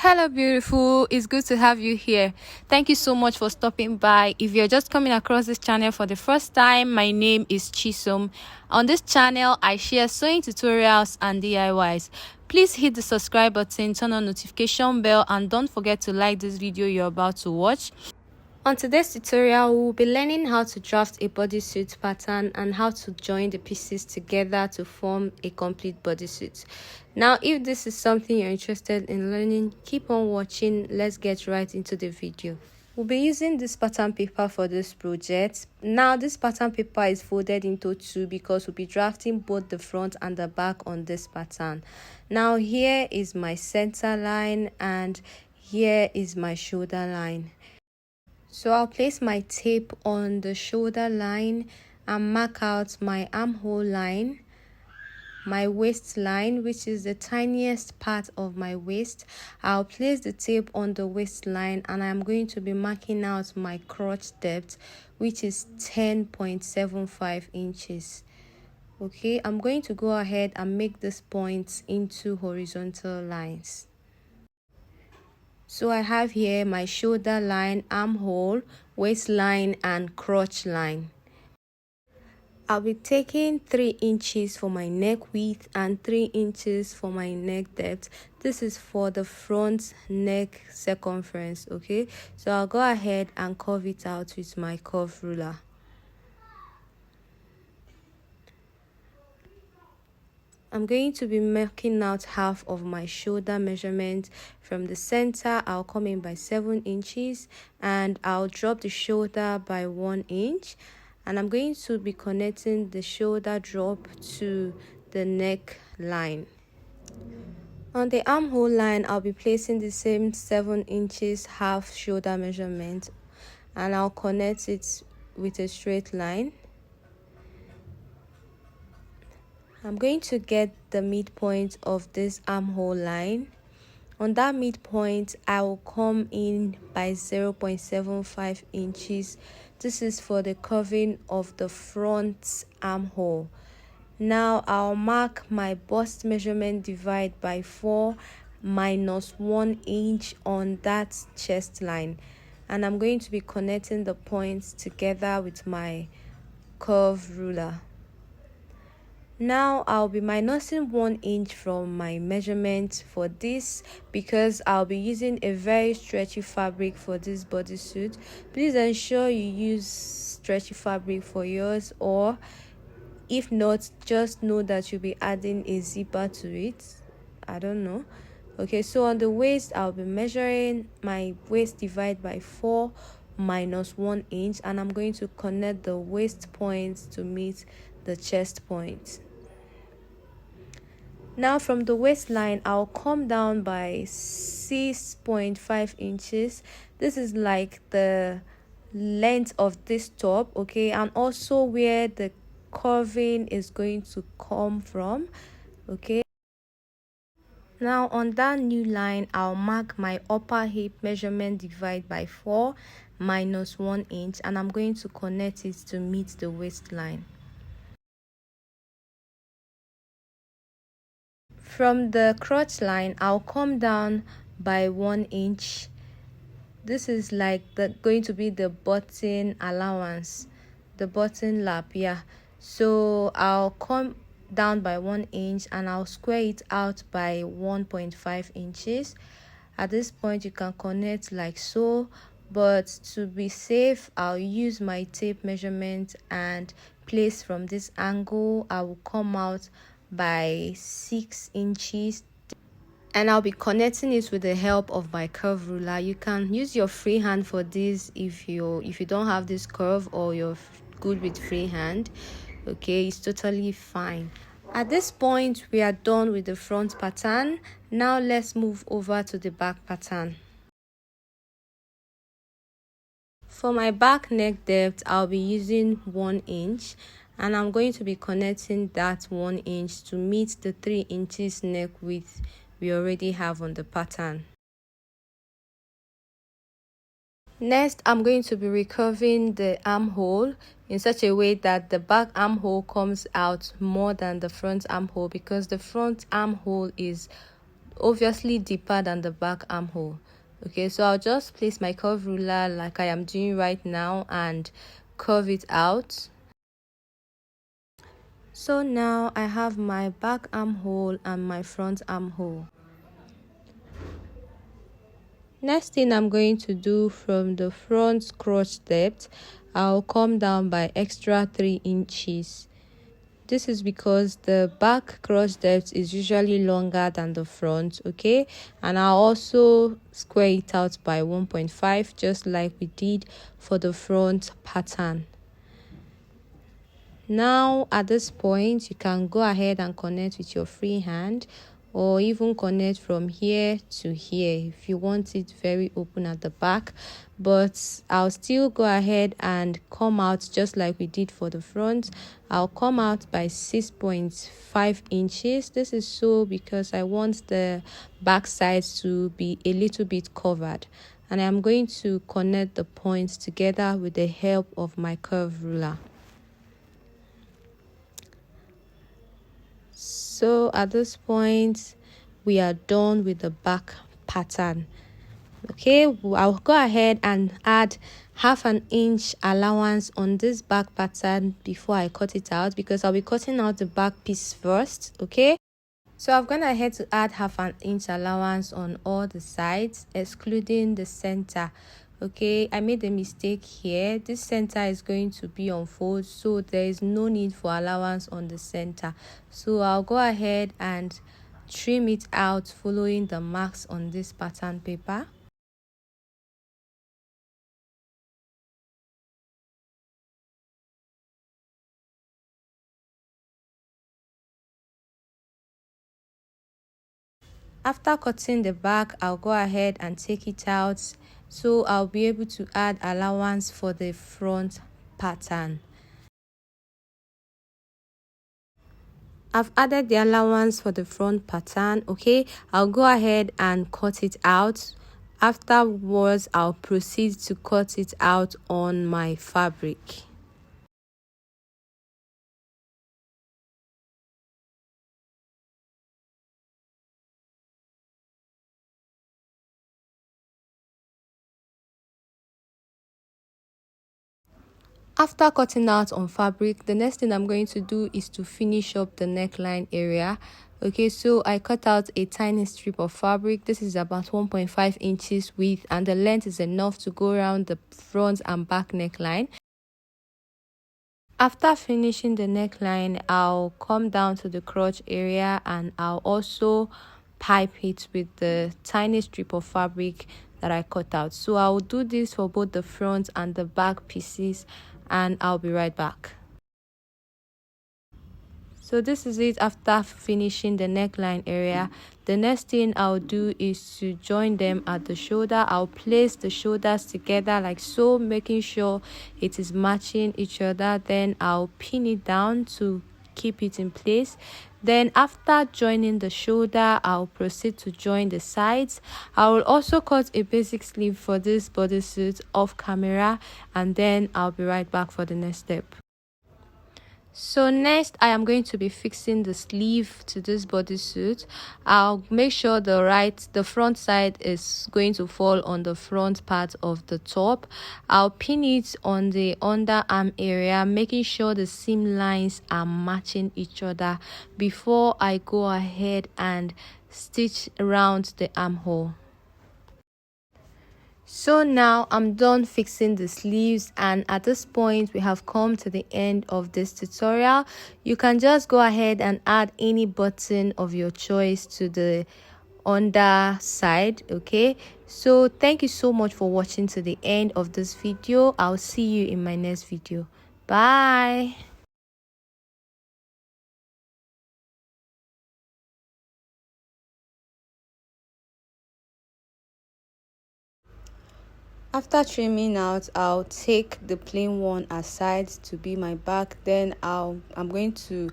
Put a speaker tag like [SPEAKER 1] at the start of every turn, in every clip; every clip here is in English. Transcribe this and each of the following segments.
[SPEAKER 1] Hello, beautiful. It's good to have you here. Thank you so much for stopping by. If you're just coming across this channel for the first time, my name is Chisom. On this channel, I share sewing tutorials and DIYs. Please hit the subscribe button, turn on notification bell, and don't forget to like this video you're about to watch. On today's tutorial, we will be learning how to draft a bodysuit pattern and how to join the pieces together to form a complete bodysuit. Now, if this is something you're interested in learning, keep on watching. Let's get right into the video. We'll be using this pattern paper for this project. Now, this pattern paper is folded into two because we'll be drafting both the front and the back on this pattern. Now, here is my center line and here is my shoulder line. So I'll place my tape on the shoulder line and mark out my armhole line, my waistline, which is the tiniest part of my waist. I'll place the tape on the waistline and I'm going to be marking out my crotch depth, which is 10.75 inches. Okay, I'm going to go ahead and make these points into horizontal lines. So I have here my shoulder line, armhole, waistline, and crotch line. I'll be taking 3 inches for my neck width and 3 inches for my neck depth. This is for the front neck circumference, okay? So I'll go ahead and curve it out with my curve ruler. I'm going to be marking out half of my shoulder measurement. From the center, I'll come in by 7 inches and I'll drop the shoulder by 1 inch. And I'm going to be connecting the shoulder drop to the neck line. On the armhole line, I'll be placing the same 7 inches half shoulder measurement and I'll connect it with a straight line. I'm going to get the midpoint of this armhole line. On that midpoint, I will come in by 0.75 inches. This is for the curving of the front armhole. Now I'll mark my bust measurement divide by 4 minus 1 inch on that chest line. And I'm going to be connecting the points together with my curve ruler. Now I'll be minusing 1 inch from my measurement for this because I'll be using a very stretchy fabric for this bodysuit. Please ensure you use stretchy fabric for yours, or if not, just know that you'll be adding a zipper to it. I don't know. Okay, so on the waist, I'll be measuring my waist divide by 4 minus 1 inch, and I'm going to connect the waist points to meet the chest point. Now from the waistline, I'll come down by 6.5 inches. This is like the length of this top, okay, and also where the curving is going to come from, okay. Now on that new line, I'll mark my upper hip measurement divide by 4 minus 1 inch, and I'm going to connect it to meet the waistline. From the crotch line, I'll come down by 1 inch. This is like going to be the button allowance, the button lap, yeah. So I'll come down by 1 inch and I'll square it out by 1.5 inches. At this point, you can connect like so, but to be safe, I'll use my tape measurement and place from this angle. I will come out by 6 inches and I'll be connecting it with the help of my curve ruler. You can use your free hand for this if you don't have this curve, or you're good with free hand, okay, it's totally fine. At this point, we are done with the front pattern. Now let's move over to the back pattern. For my back neck depth, I'll be using 1 inch and I'm going to be connecting that 1 inch to meet the 3 inches neck width we already have on the pattern. Next, I'm going to be recurving the armhole in such a way that the back armhole comes out more than the front armhole, because the front armhole is obviously deeper than the back armhole. Okay, so I'll just place my curve ruler like I am doing right now and curve it out. So now I have my back armhole and my front armhole. Next thing I'm going to do, from the front crotch depth, I'll come down by extra 3 inches. This is because the back crotch depth is usually longer than the front, okay? And I'll also square it out by 1.5, just like we did for the front pattern. Now at this point, you can go ahead and connect with your free hand, or even connect from here to here if you want it very open at the back. But I'll still go ahead and come out just like we did for the front. I'll come out by 6.5 inches. This is so because I want the back side to be a little bit covered, and I'm going to connect the points together with the help of my curve ruler. So at this point, we are done with the back pattern. Okay, I'll go ahead and add 1/2 inch allowance on this back pattern before I cut it out, because I'll be cutting out the back piece first. Okay, so I've gone ahead to add 1/2 inch allowance on all the sides, excluding the center. Okay, I made a mistake here. This center is going to be on fold, so there is no need for allowance on the center. So I'll go ahead and trim it out following the marks on this pattern paper. After cutting the back, I'll go ahead and take it out, so I'll be able to add allowance for the front pattern. I've added the allowance for the front pattern. Okay, I'll go ahead and cut it out. Afterwards, I'll proceed to cut it out on my fabric. After cutting out on fabric, the next thing I'm going to do is to finish up the neckline area. Okay, so I cut out a tiny strip of fabric. This is about 1.5 inches width, and the length is enough to go around the front and back neckline. After finishing the neckline, I'll come down to the crotch area and I'll also pipe it with the tiny strip of fabric that I cut out. So I'll do this for both the front and the back pieces, and I'll be right back. So this is it after finishing the neckline area. The next thing I'll do is to join them at the shoulder. I'll place the shoulders together like so, making sure it is matching each other. Then I'll pin it down to keep it in place. Then after joining the shoulder, I'll proceed to join the sides. I will also cut a basic sleeve for this bodysuit off camera, and then I'll be right back for the next step. So next, I am going to be fixing the sleeve to this bodysuit. I'll make sure the front side is going to fall on the front part of the top. I'll pin it on the underarm area, making sure the seam lines are matching each other before I go ahead and stitch around the armhole. So now I'm done fixing the sleeves, and at this point we have come to the end of this tutorial. You can just go ahead and add any button of your choice to the underside. Okay, so thank you so much for watching to the end of this video. I'll see you in my next video. Bye. After trimming out, I'll take the plain one aside to be my back. Then I'm going to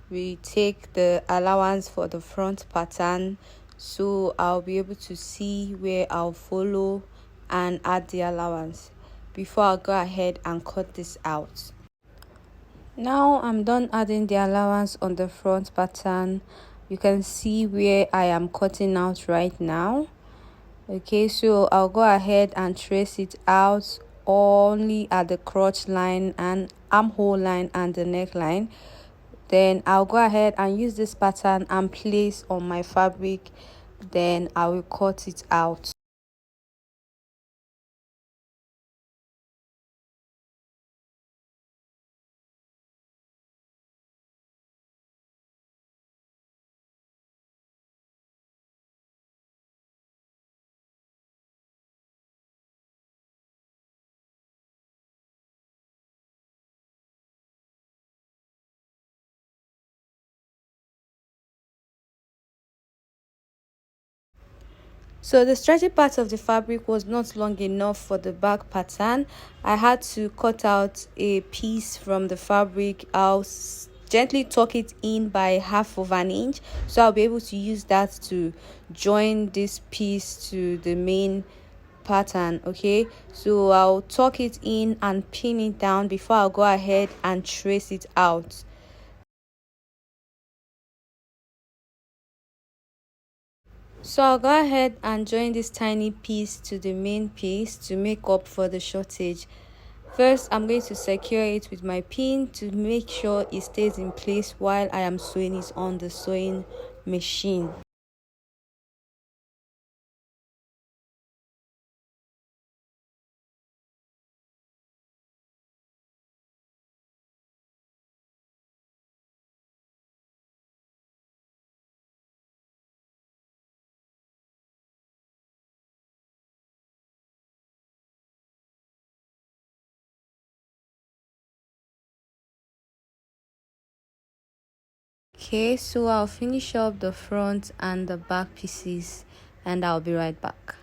[SPEAKER 1] retake the allowance for the front pattern, so I'll be able to see where I'll follow and add the allowance before I go ahead and cut this out. Now I'm done adding the allowance on the front pattern. you can see where I am cutting out right now. Okay, so I'll go ahead and trace it out only at the crotch line and armhole line and the neckline. Then I'll go ahead and use this pattern and place on my fabric, then I will cut it out. So the stretchy part of the fabric was not long enough for the back pattern. I had to cut out a piece from the fabric. I'll gently tuck it in by 1/2 inch, so I'll be able to use that to join this piece to the main pattern. Okay, so I'll tuck it in and pin it down before I'll go ahead and trace it out. So I'll go ahead and join this tiny piece to the main piece to make up for the shortage. First, I'm going to secure it with my pin to make sure it stays in place while I am sewing it on the sewing machine. Okay, so I'll finish up the front and the back pieces and I'll be right back.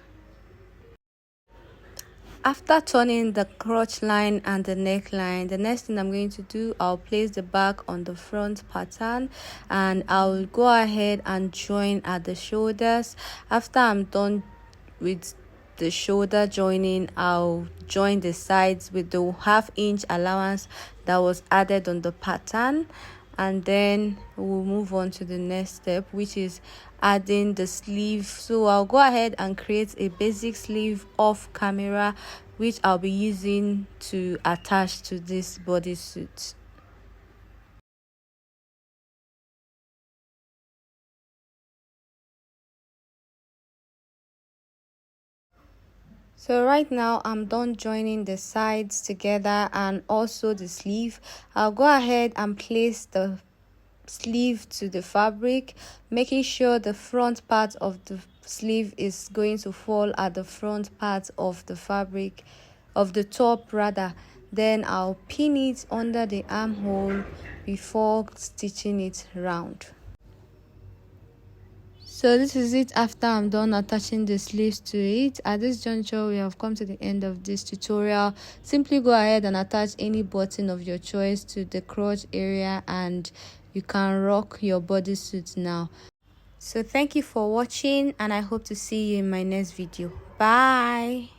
[SPEAKER 1] After turning the crotch line and the neckline, the next thing I'm going to do, I'll place the back on the front pattern and I'll go ahead and join at the shoulders. After I'm done with the shoulder joining, I'll join the sides with the 1/2 inch allowance that was added on the pattern, and then we'll move on to the next step, which is adding the sleeve. So I'll go ahead and create a basic sleeve off camera, which I'll be using to attach to this bodysuit. So right now I'm done joining the sides together and also the sleeve. I'll go ahead and place the sleeve to the fabric, making sure the front part of the sleeve is going to fall at the front part of the fabric, of the top rather. Then I'll pin it under the armhole before stitching it round. So this is it after I'm done attaching the sleeves to it. At this juncture, we have come to the end of this tutorial. Simply go ahead and attach any button of your choice to the crotch area and you can rock your bodysuit now. So thank you for watching and I hope to see you in my next video. Bye.